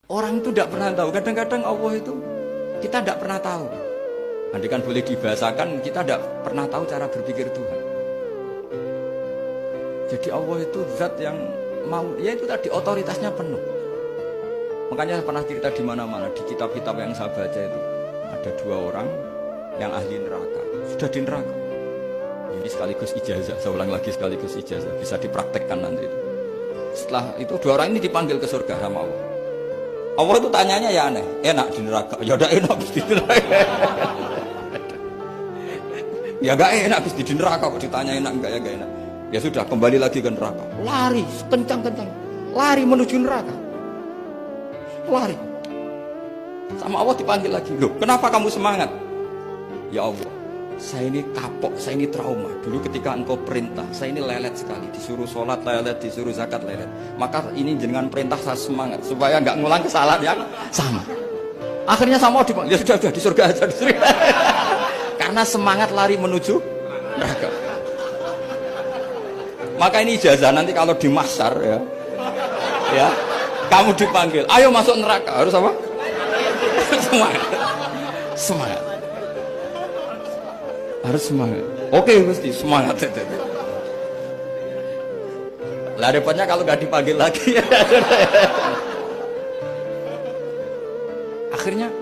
Orang itu tidak pernah tahu. Kadang-kadang Allah itu kita tidak pernah tahu. Andai kan boleh dibahasakan, kita tidak pernah tahu cara berpikir Tuhan. Jadi Allah itu zat yang mau, ya itu tadi otoritasnya penuh. Makanya saya pernah cerita di mana-mana, di kitab-kitab yang saya baca itu ada 2 orang yang ahli neraka, sudah di neraka. Ini sekaligus ijazah, saya ulang lagi sekaligus ijazah, bisa dipraktekkan nanti itu. Setelah itu 2 orang ini dipanggil ke surga sama Allah. Allah itu tanyanya ya aneh, enak di neraka, ya udah enak di neraka. Ya gak enak di neraka, kok ditanya enak enggak ya gak enak. Ya sudah, kembali lagi ke neraka, lari kencang-kencang, lari menuju neraka, lari. Sama Allah dipanggil lagi, loh kenapa kamu semangat? Ya Allah, saya ini kapok, saya ini trauma. Dulu ketika engkau perintah, saya ini lelet sekali. Disuruh sholat lelet, disuruh zakat lelet. Maka ini dengan perintah saya semangat supaya nggak ngulang kesalahan yang sama. Akhirnya sama Allah dipanggil, ya sudah di surga aja, di surga. Karena semangat lari menuju neraka. Maka ini ijazah nanti kalau di mahsyar ya, kamu dipanggil, ayo masuk neraka, harus apa? Semangat, semangat. Harus semangat. Oke, mesti semangat. Lah repotnya kalau nggak dipanggil lagi. Akhirnya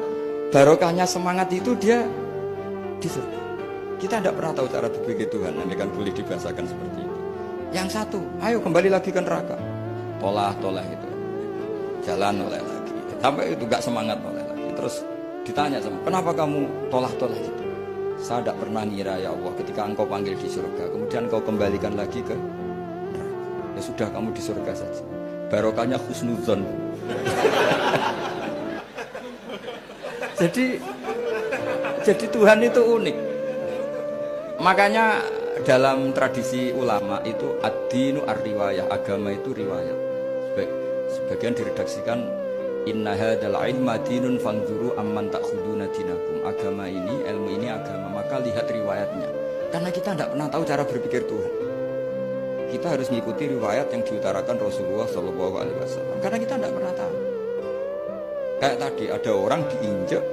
barokahnya semangat itu dia di surga. Kita tidak pernah tahu cara berpikir Tuhan, nanti kan boleh dibahasakan seperti itu. Yang satu, ayo kembali lagi ke neraka. Tolah itu. Jalan oleh lagi. Sampai itu gak semangat oleh lagi. Terus ditanya sama, kenapa kamu tolah itu? Saya tidak pernah ngira ya Allah ketika engkau panggil di surga, kemudian engkau kembalikan lagi ke neraka. Ya sudah, kamu di surga saja. Barokahnya husnuzon. Jadi Tuhan itu unik. Makanya dalam tradisi ulama itu ad-dinu ar-riwayah, agama itu riwayat. Sebagian diredaksikan inna hadzal ilma dinun fanzuru amman ta'khuduna dinakum. Agama ini, ilmu ini agama, maka lihat riwayatnya. Karena kita tidak pernah tahu cara berpikir Tuhan. Kita harus mengikuti riwayat yang diutarakan Rasulullah SAW. Karena kita tidak pernah tahu. Kayak tadi ada orang diinjek,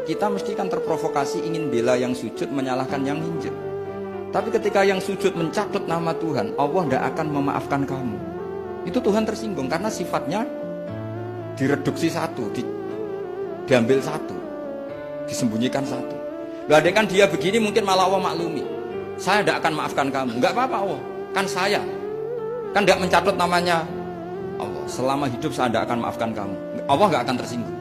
kita mesti kan terprovokasi ingin bela yang sujud menyalahkan yang injek. Tapi ketika yang sujud mencatut nama Tuhan, Allah tidak akan memaafkan kamu. Itu Tuhan tersinggung karena sifatnya direduksi satu, diambil satu, disembunyikan satu. Lalu kan dia begini mungkin malah Allah maklumi. Saya tidak akan maafkan kamu. Enggak apa-apa Allah, kan saya. Kan tidak mencatut namanya Allah. Selama hidup saya tidak akan maafkan kamu. Allah nggak akan tersinggung.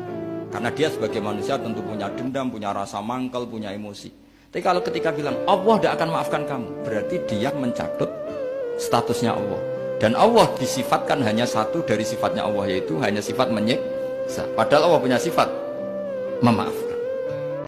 Karena dia sebagai manusia tentu punya dendam, punya rasa mangkel, punya emosi. Tapi kalau ketika bilang Allah tidak akan maafkan kamu, berarti dia mencatut statusnya Allah. Dan Allah disifatkan hanya satu dari sifatnya Allah, yaitu hanya sifat menyiksa. Padahal Allah punya sifat memaafkan.